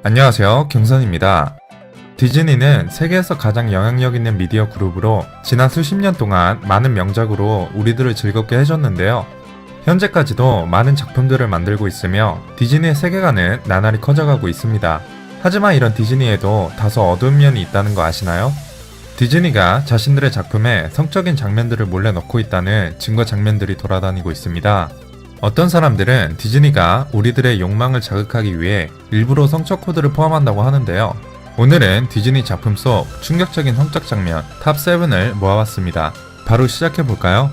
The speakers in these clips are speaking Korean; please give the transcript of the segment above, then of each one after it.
안녕하세요, 경선입니다. 디즈니는 세계에서 가장 영향력 있는 미디어 그룹으로 지난 수십 년 동안 많은 명작으로 우리들을 즐겁게 해줬는데요. 현재까지도 많은 작품들을 만들고 있으며 디즈니의 세계관은 나날이 커져가고 있습니다. 하지만 이런 디즈니에도 다소 어두운 면이 있다는 거 아시나요? 디즈니가 자신들의 작품에 성적인 장면들을 몰래 넣고 있다는 증거 장면들이 돌아다니고 있습니다. 어떤 사람들은 디즈니가 우리들의 욕망을 자극하기 위해 일부러 성적 코드를 포함한다고 하는데요. 오늘은 디즈니 작품 속 충격적인 성적 장면 탑 7을 모아봤습니다. 바로 시작해볼까요?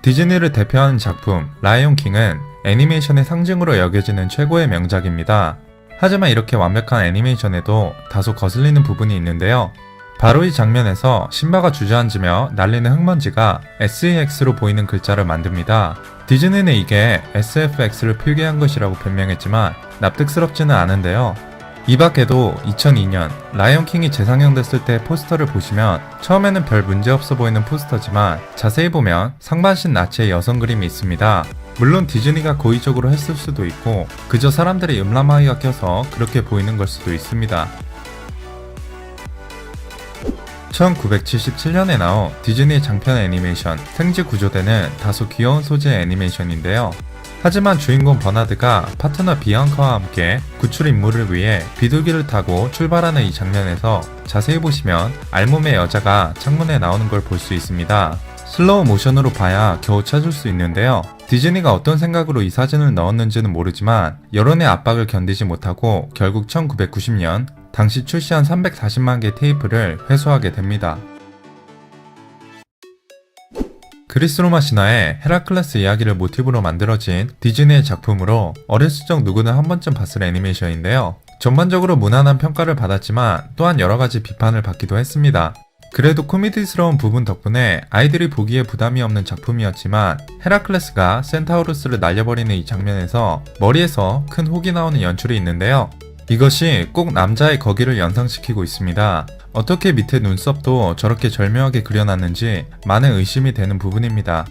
디즈니를 대표하는 작품 라이온 킹은 애니메이션의 상징으로 여겨지는 최고의 명작입니다. 하지만 이렇게 완벽한 애니메이션에도 다소 거슬리는 부분이 있는데요. 바로 이 장면에서 심바가 주저앉으며 날리는 흙먼지가 SEX로 보이는 글자를 만듭니다. 디즈니는 이게 SFX를 표기한 것이라고 변명했지만 납득스럽지는 않은데요. 이 밖에도 2002년 라이온 킹이 재상영됐을 때 포스터를 보시면 처음에는 별 문제없어 보이는 포스터지만 자세히 보면 상반신 나치의 여성 그림이 있습니다. 물론 디즈니가 고의적으로 했을 수도 있고 그저 사람들의 음란마귀가 껴서 그렇게 보이는 걸 수도 있습니다. 1977년에 나온 디즈니 장편 애니메이션 생쥐 구조대는 다소 귀여운 소재의 애니메이션인데요. 하지만 주인공 버나드가 파트너 비앙카와 함께 구출 임무를 위해 비둘기를 타고 출발하는 이 장면에서 자세히 보시면 알몸의 여자가 창문에 나오는 걸 볼 수 있습니다. 슬로우 모션으로 봐야 겨우 찾을 수 있는데요. 디즈니가 어떤 생각으로 이 사진을 넣었는지는 모르지만 여론의 압박을 견디지 못하고 결국 1990년 당시 출시한 340만 개 테이프를 회수하게 됩니다. 그리스 로마 신화의 헤라클레스 이야기를 모티브로 만들어진 디즈니의 작품으로 어렸을 적 누구는 한 번쯤 봤을 애니메이션인데요. 전반적으로 무난한 평가를 받았지만 또한 여러가지 비판을 받기도 했습니다. 그래도 코미디스러운 부분 덕분에 아이들이 보기에 부담이 없는 작품이었지만 헤라클레스가 센타우루스를 날려버리는 이 장면에서 머리에서 큰 혹이 나오는 연출이 있는데요. 이것이 꼭 남자의 거기를 연상시키고 있습니다. 어떻게 밑에 눈썹도 저렇게 절묘하게 그려놨는지 많은 의심이 되는 부분입니다.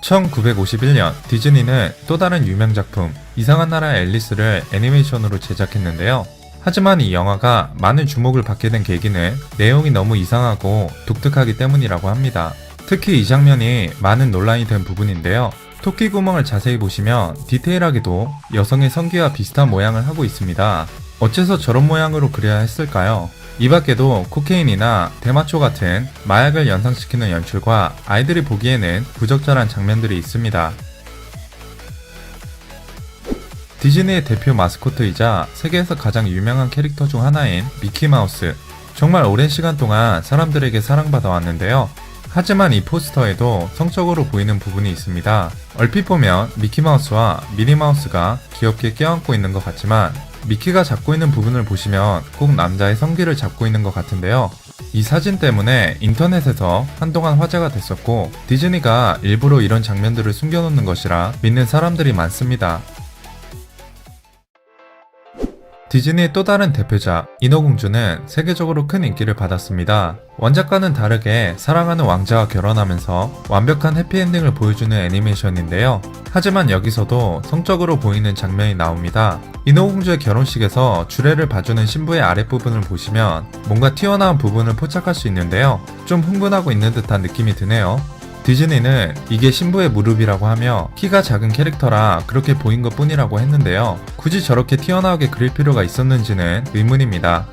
1951년 디즈니는 또 다른 유명 작품 이상한 나라의 앨리스를 애니메이션으로 제작했는데요. 하지만 이 영화가 많은 주목을 받게 된 계기는 내용이 너무 이상하고 독특하기 때문이라고 합니다. 특히 이 장면이 많은 논란이 된 부분인데요. 토끼 구멍을 자세히 보시면 디테일하게도 여성의 성기와 비슷한 모양을 하고 있습니다. 어째서 저런 모양으로 그려야 했을까요? 이 밖에도 코케인이나 대마초 같은 마약을 연상시키는 연출과 아이들이 보기에는 부적절한 장면들이 있습니다. 디즈니의 대표 마스코트이자 세계에서 가장 유명한 캐릭터 중 하나인 미키마우스. 정말 오랜 시간 동안 사람들에게 사랑받아 왔는데요. 하지만 이 포스터에도 성적으로 보이는 부분이 있습니다. 얼핏 보면 미키마우스와 미니마우스가 귀엽게 껴안고 있는 것 같지만 미키가 잡고 있는 부분을 보시면 꼭 남자의 성기를 잡고 있는 것 같은데요. 이 사진 때문에 인터넷에서 한동안 화제가 됐었고 디즈니가 일부러 이런 장면들을 숨겨놓는 것이라 믿는 사람들이 많습니다. 디즈니의 또 다른 대표작 인어공주는 세계적으로 큰 인기를 받았습니다. 원작과는 다르게 사랑하는 왕자와 결혼하면서 완벽한 해피엔딩을 보여주는 애니메이션인데요. 하지만 여기서도 성적으로 보이는 장면이 나옵니다. 인어공주의 결혼식에서 주례를 봐주는 신부의 아랫부분을 보시면 뭔가 튀어나온 부분을 포착할 수 있는데요. 좀 흥분하고 있는 듯한 느낌이 드네요. 디즈니는 이게 신부의 무릎이라고 하며 키가 작은 캐릭터라 그렇게 보인 것 뿐이라고 했는데요. 굳이 저렇게 튀어나오게 그릴 필요가 있었는지는 의문입니다.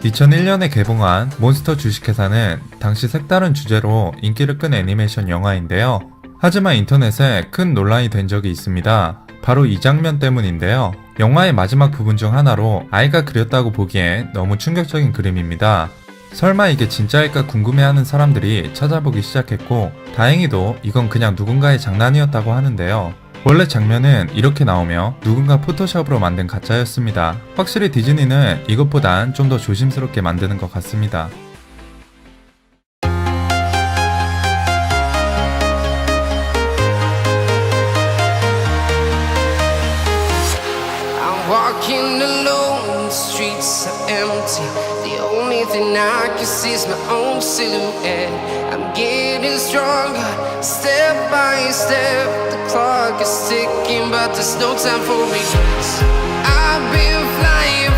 2001년에 개봉한 몬스터 주식회사는 당시 색다른 주제로 인기를 끈 애니메이션 영화인데요. 하지만 인터넷에 큰 논란이 된 적이 있습니다. 바로 이 장면 때문인데요. 영화의 마지막 부분 중 하나로 아이가 그렸다고 보기엔 너무 충격적인 그림입니다. 설마 이게 진짜일까 궁금해하는 사람들이 찾아보기 시작했고 다행히도 이건 그냥 누군가의 장난이었다고 하는데요. 원래 장면은 이렇게 나오며 누군가 포토샵으로 만든 가짜였습니다. 확실히 디즈니는 이것보단 좀 더 조심스럽게 만드는 것 같습니다. I'm walking alone, the streets are empty. The only thing I can see is my own silhouette. I'm getting stronger, step by step. The clock is ticking, but there's no time for regrets. I've been flying